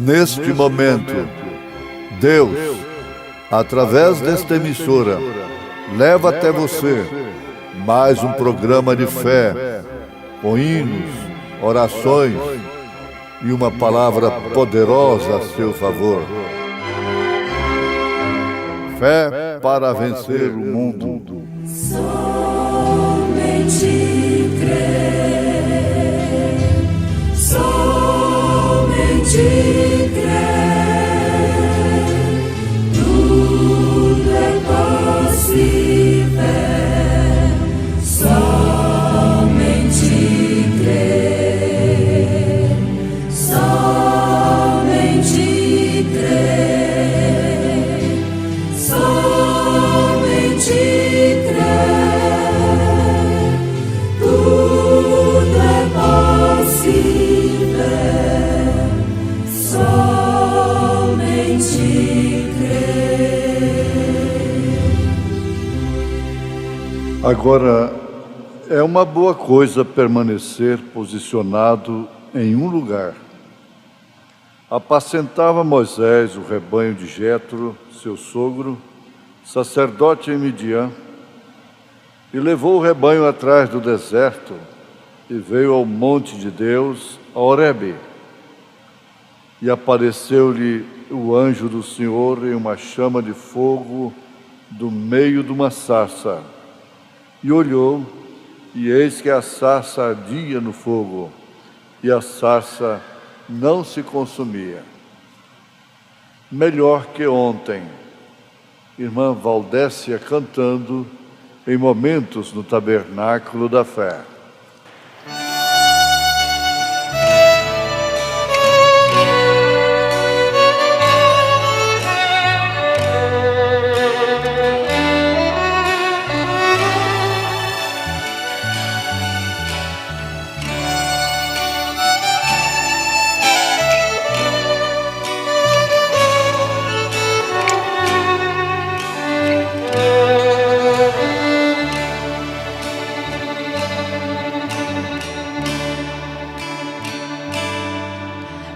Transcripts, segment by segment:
Neste momento, Deus, através desta emissora, leva até você mais um programa de fé, com hinos, orações e uma palavra poderosa a seu favor. Fé para vencer o mundo. Somente crer, somente crer, tudo é possível. Somente crer, somente crer, somente crer, tudo é possível. Somente crer. Agora, é uma boa coisa permanecer posicionado em um lugar. Apacentava Moisés o rebanho de Jetro, seu sogro, sacerdote em Midian, e levou o rebanho atrás do deserto e veio ao monte de Deus, a Horebe. E apareceu-lhe o anjo do Senhor em uma chama de fogo do meio de uma sarça. E olhou, e eis que a sarça ardia no fogo, e a sarça não se consumia. Melhor que ontem, irmã Valdécia cantando em momentos no Tabernáculo da Fé.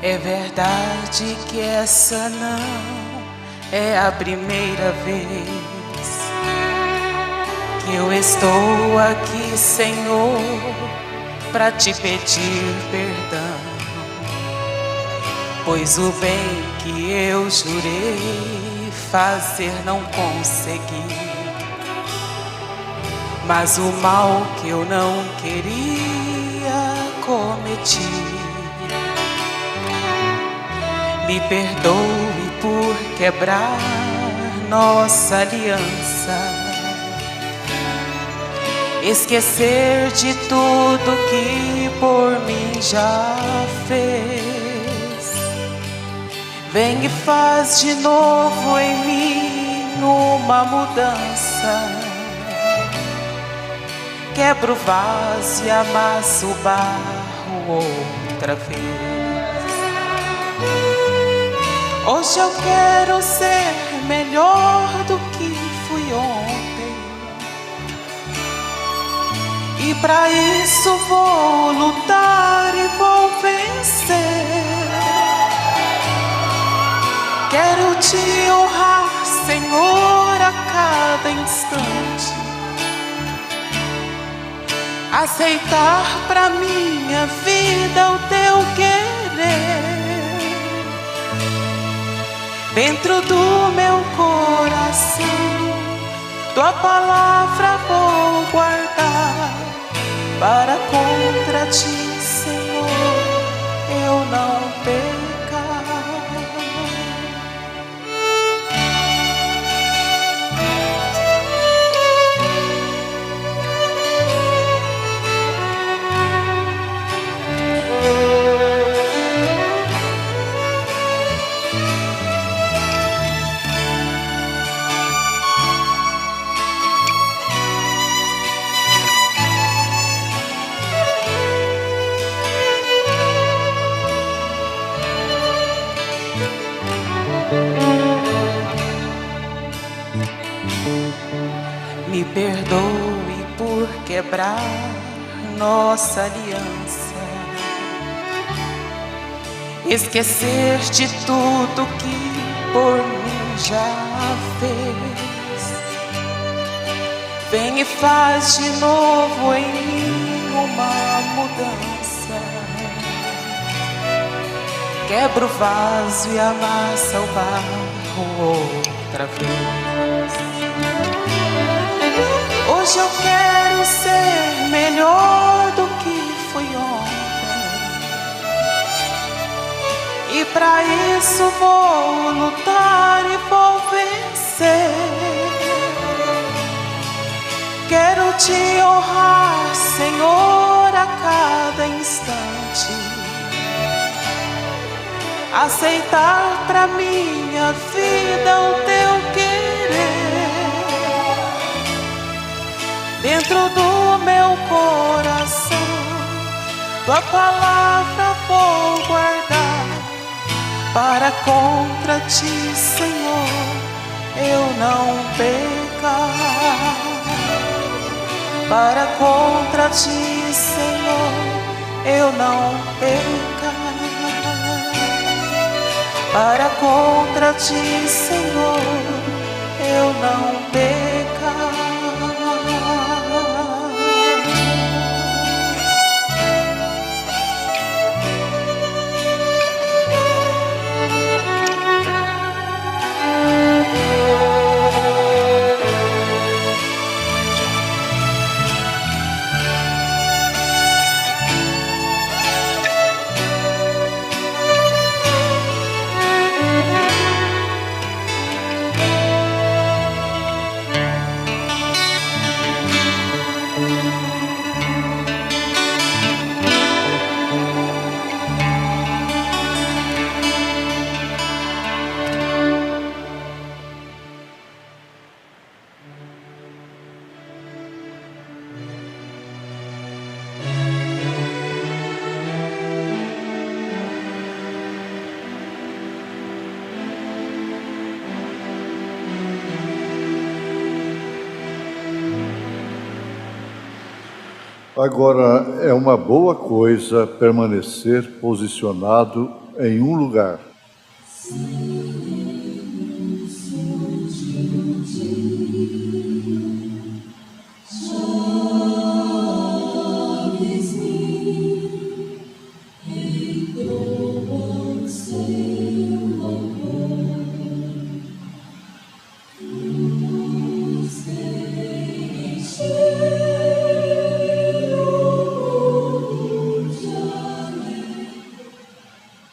É verdade que essa não é a primeira vez que eu estou aqui, Senhor, para te pedir perdão, pois o bem que eu jurei fazer não consegui, mas o mal que eu não queria cometi. Me perdoe por quebrar nossa aliança, esquecer de tudo que por mim já fez. Vem e faz de novo em mim uma mudança. Quebra o vaso e amassa o barro outra vez. Hoje eu quero ser melhor do que fui ontem, e para isso vou lutar e vou vencer. Quero te honrar, Senhor, a cada instante, aceitar pra minha vida o teu querer. Dentro do meu coração, tua palavra vou guardar, para contra ti, Senhor, eu não pecar. Me perdoe por quebrar nossa aliança, esquecer de tudo que por mim já fez. Vem e faz de novo em mim uma mudança. Quebra o vaso e amassa o barro outra vez. Hoje eu quero ser melhor do que fui ontem, e pra isso vou lutar e vou vencer. Quero te honrar, Senhor, a cada instante, aceitar pra minha vida o teu querer. Dentro do meu coração, tua palavra vou guardar, para contra ti, Senhor, eu não pecar. Para contra ti, Senhor, eu não pecar. Para contra ti, Senhor, eu não pecar. Agora, é uma boa coisa permanecer posicionado em um lugar.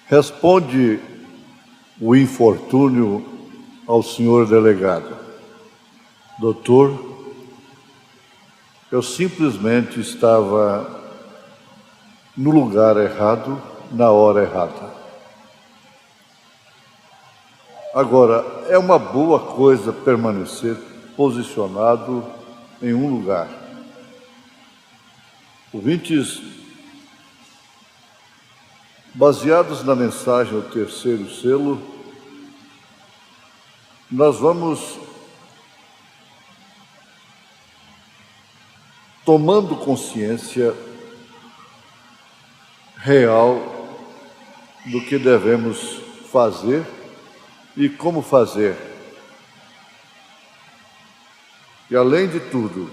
Responde o infortúnio ao senhor delegado: doutor, eu simplesmente estava no lugar errado, na hora errada. Agora, é uma boa coisa permanecer posicionado em um lugar. Ouvintes, baseados na mensagem ao terceiro selo, nós vamos tomando consciência real do que devemos fazer e como fazer. E, além de tudo,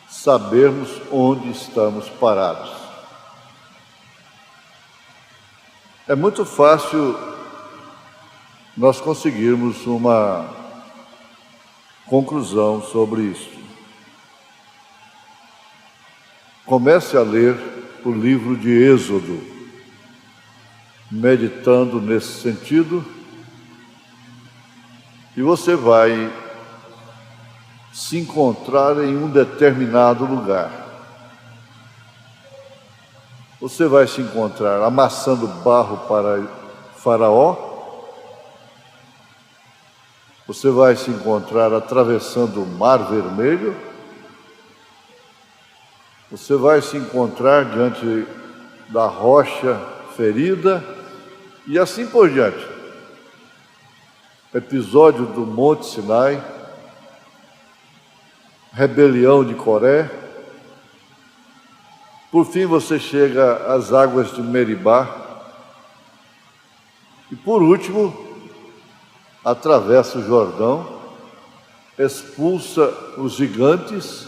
sabermos onde estamos parados. É muito fácil nós conseguirmos uma conclusão sobre isso. Comece a ler o livro de Êxodo, meditando nesse sentido, e você vai se encontrar em um determinado lugar. Você vai se encontrar amassando barro para Faraó, você vai se encontrar atravessando o Mar Vermelho, você vai se encontrar diante da rocha ferida e assim por diante. Episódio do Monte Sinai, rebelião de Coré. Por fim você chega às águas de Meribá, E por último, atravessa o Jordão, expulsa os gigantes,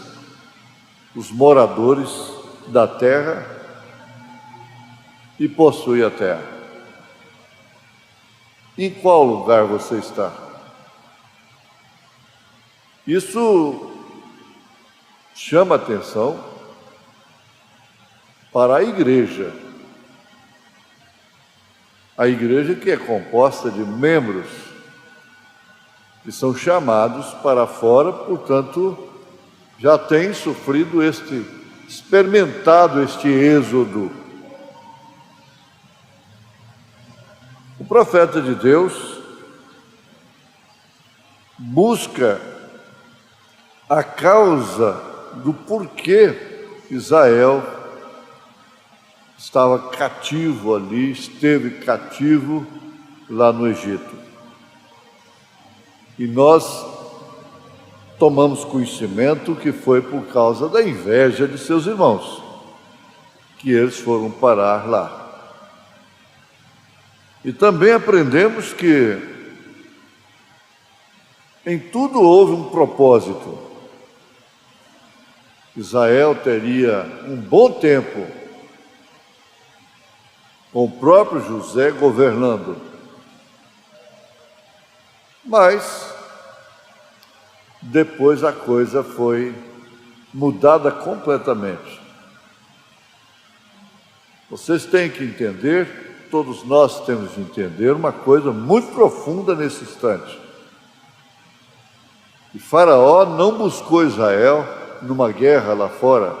os moradores da terra, e possui a terra. Em qual lugar você está? Isso chama atenção para a igreja. A igreja que é composta de membros que são chamados para fora, portanto, já tem sofrido experimentado este êxodo. O profeta de Deus busca a causa do porquê Israel estava cativo ali, esteve cativo lá no Egito. E nós tomamos conhecimento que foi por causa da inveja de seus irmãos, que eles foram parar lá. E também aprendemos que em tudo houve um propósito. Israel teria um bom tempo com o próprio José governando. Mas depois a coisa foi mudada completamente. Vocês têm que entender, todos nós temos que entender uma coisa muito profunda nesse instante. E Faraó não buscou Israel numa guerra lá fora,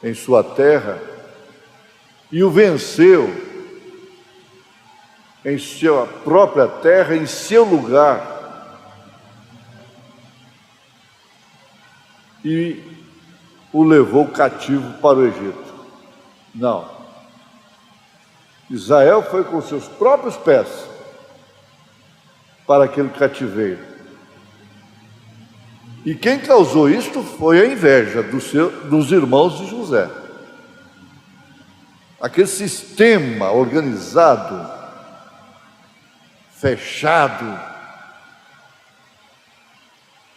em sua terra, e o venceu em sua própria terra, em seu lugar. E o levou cativo para o Egito. Não. Israel foi com seus próprios pés para aquele cativeiro. E quem causou isto foi a inveja dos irmãos de José. Aquele sistema organizado, fechado,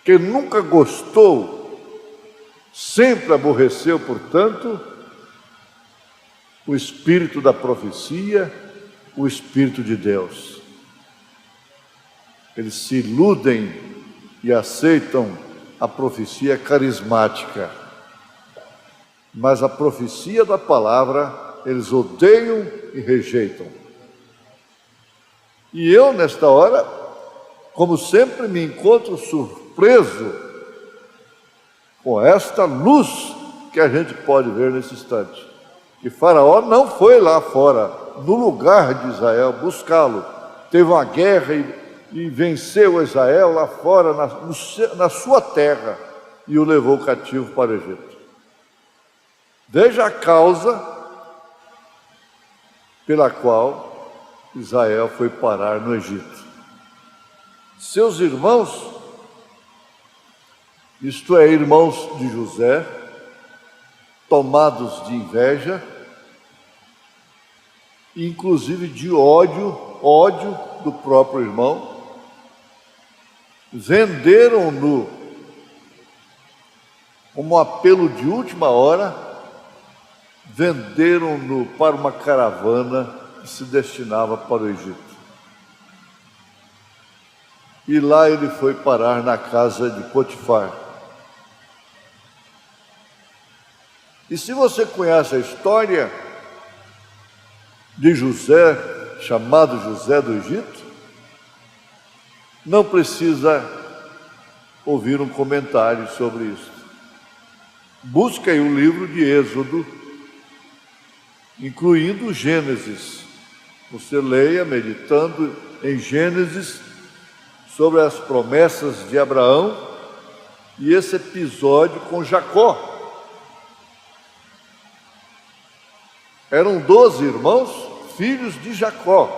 que nunca gostou, sempre aborreceu, portanto, o espírito da profecia, o espírito de Deus. Eles se iludem e aceitam a profecia carismática, mas a profecia da palavra eles odeiam e rejeitam. E eu, nesta hora, como sempre, me encontro surpreso com esta luz que a gente pode ver nesse instante. Que Faraó não foi lá fora, no lugar de Israel, buscá-lo. Teve uma guerra e venceu Israel lá fora, na sua terra, e o levou cativo para o Egito. Veja a causa pela qual Israel foi parar no Egito. Seus irmãos, isto é, irmãos de José, tomados de inveja, inclusive de ódio do próprio irmão, venderam-no como apelo de última hora, venderam-no para uma caravana que se destinava para o Egito. E lá ele foi parar na casa de Potifar. E se você conhece a história de José, chamado José do Egito, não precisa ouvir um comentário sobre isso. Busca aí o livro de Êxodo, incluindo Gênesis. Você leia meditando em Gênesis sobre as promessas de Abraão e esse episódio com Jacó. Eram 12 irmãos, filhos de Jacó,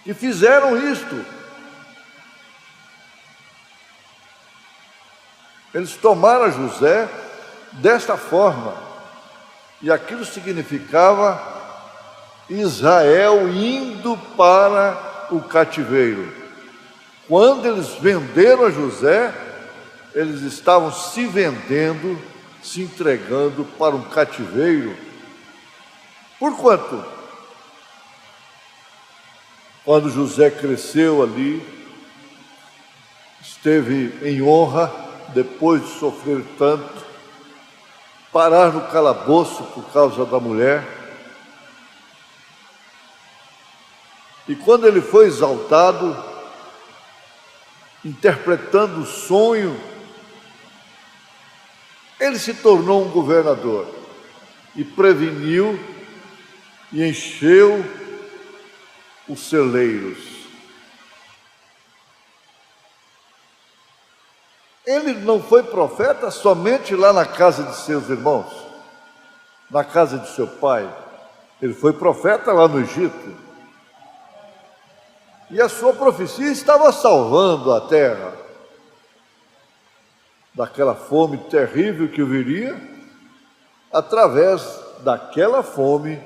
que fizeram isto. Eles tomaram José desta forma, e aquilo significava Israel indo indo para o cativeiro. Quando eles venderam a José, eles estavam se vendendo, se entregando para um cativeiro. Por quanto? Quando José cresceu ali, esteve em honra, depois de sofrer tanto, parar no calabouço por causa da mulher. E quando ele foi exaltado, interpretando o sonho, ele se tornou um governador e preveniu e encheu os celeiros. Ele não foi profeta somente lá na casa de seus irmãos, na casa de seu pai. Ele foi profeta lá no Egito. E a sua profecia estava salvando a terra daquela fome terrível que viria. Através daquela fome,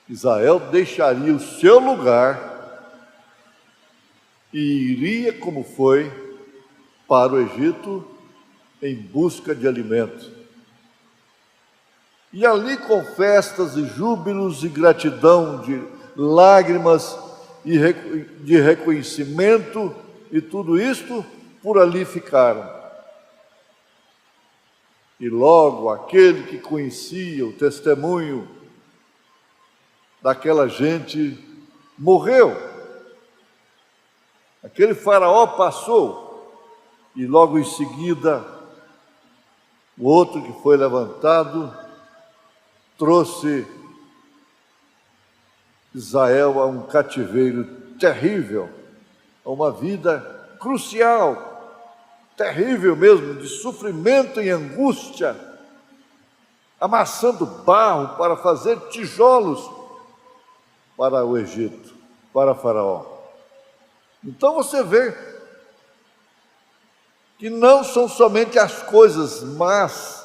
Israel deixaria o seu lugar e iria, como foi, para o Egito em busca de alimento. E ali, com festas e júbilos e gratidão, de lágrimas e de reconhecimento, e tudo isto por ali ficaram. E logo aquele que conhecia o testemunho daquela gente morreu. Aquele faraó passou, e logo em seguida o outro que foi levantado trouxe Israel a um cativeiro terrível, a uma vida crucial, terrível mesmo, de sofrimento e angústia, amassando barro para fazer tijolos para o Egito, para Faraó. Então você vê que não são somente as coisas más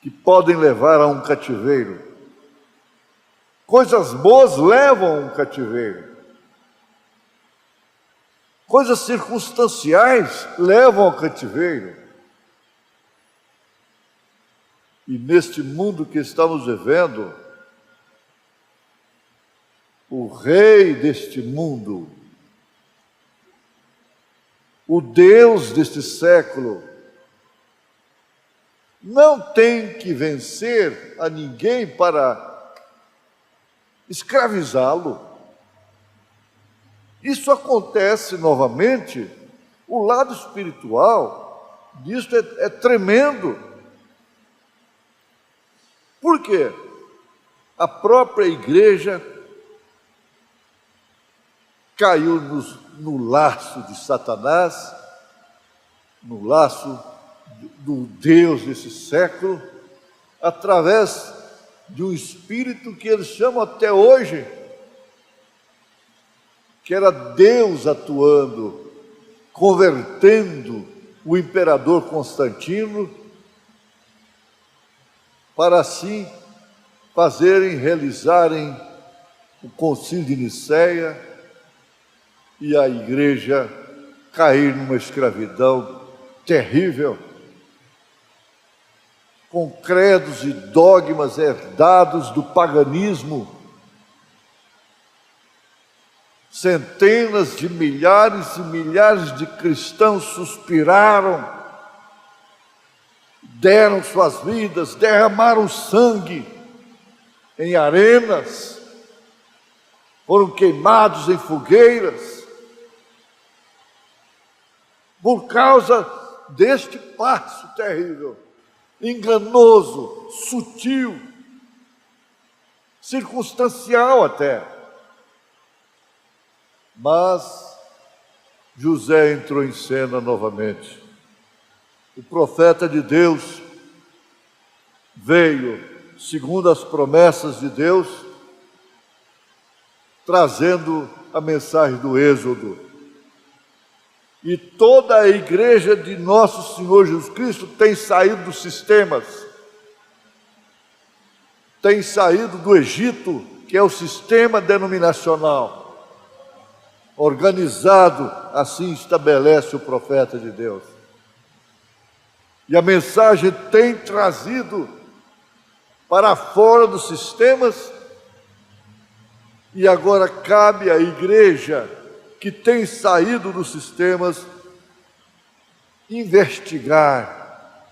que podem levar a um cativeiro. Coisas boas levam a um cativeiro. Coisas circunstanciais levam ao cativeiro. E neste mundo que estamos vivendo, o rei deste mundo, o Deus deste século, não tem que vencer a ninguém para escravizá-lo. Isso acontece novamente, o lado espiritual disso é tremendo. Por quê? A própria igreja caiu no laço de Satanás, no laço do Deus desse século, através de um espírito que eles chamam até hoje, que era Deus atuando, convertendo o imperador Constantino, para assim realizarem o concílio de Nicéia e a igreja cair numa escravidão terrível, com credos e dogmas herdados do paganismo. Centenas de milhares e milhares de cristãos suspiraram, deram suas vidas, derramaram sangue em arenas, foram queimados em fogueiras, por causa deste passo terrível, enganoso, sutil, circunstancial até. Mas José entrou em cena novamente. O profeta de Deus veio, segundo as promessas de Deus, trazendo a mensagem do Êxodo. E toda a igreja de nosso Senhor Jesus Cristo tem saído dos sistemas, tem saído do Egito, que é o sistema denominacional, organizado, assim estabelece o profeta de Deus. E a mensagem tem trazido para fora dos sistemas, e agora cabe à igreja que tem saído dos sistemas investigar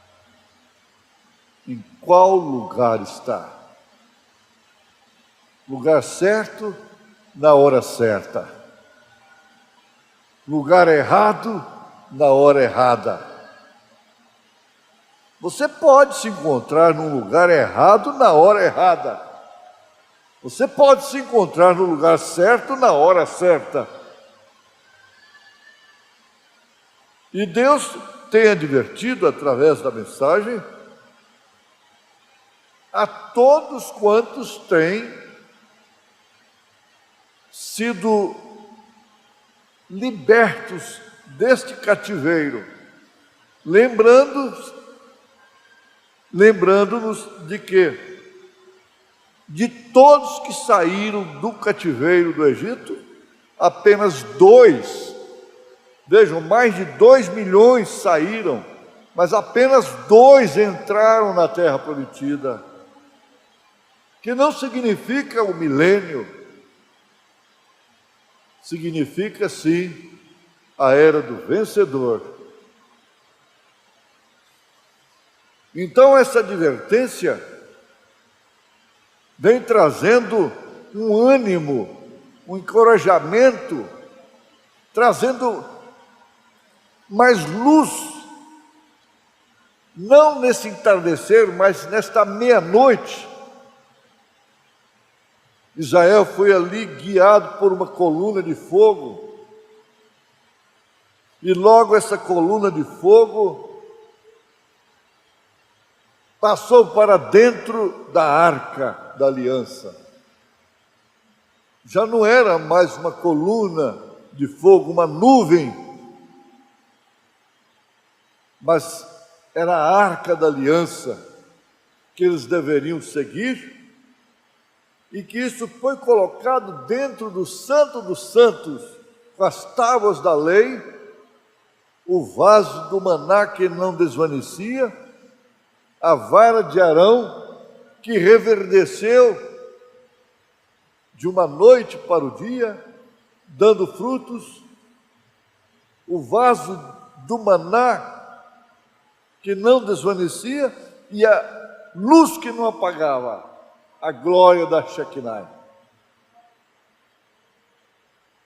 em qual lugar está. Lugar certo, na hora certa. Lugar errado, na hora errada. Você pode se encontrar num lugar errado na hora errada. Você pode se encontrar no lugar certo na hora certa. E Deus tem advertido através da mensagem a todos quantos têm sido libertos deste cativeiro, lembrando-nos de que de todos que saíram do cativeiro do Egito, apenas 2, vejam, mais de 2 milhões saíram, mas apenas 2 entraram na terra prometida, que não significa o milênio, significa sim a era do vencedor. Então essa advertência vem trazendo um ânimo, um encorajamento, trazendo mais luz, não nesse entardecer, mas nesta meia-noite. Israel foi ali guiado por uma coluna de fogo, e logo essa coluna de fogo passou para dentro da arca da aliança. Já não era mais uma coluna de fogo, uma nuvem, mas era a arca da aliança que eles deveriam seguir, e que isso foi colocado dentro do Santo dos Santos, com as tábuas da lei, o vaso do maná que não desvanecia, a vara de Arão que reverdeceu de uma noite para o dia, dando frutos, o vaso do maná que não desvanecia e a luz que não apagava, a glória da Shekinah.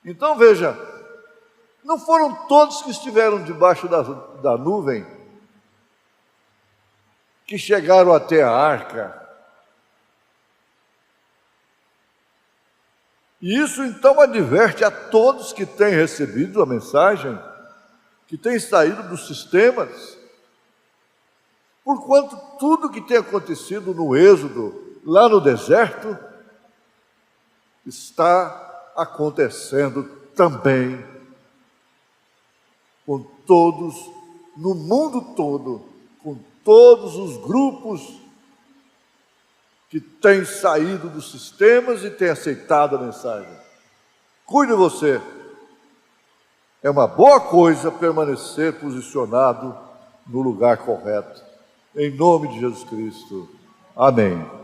Então veja, não foram todos que estiveram debaixo da nuvem que chegaram até a arca. E isso então adverte a todos que têm recebido a mensagem, que têm saído dos sistemas, porquanto tudo que tem acontecido no Êxodo, lá no deserto, está acontecendo também com todos, no mundo todo, com todos os grupos que têm saído dos sistemas e têm aceitado a mensagem. Cuide você. É uma boa coisa permanecer posicionado no lugar correto. Em nome de Jesus Cristo. Amém.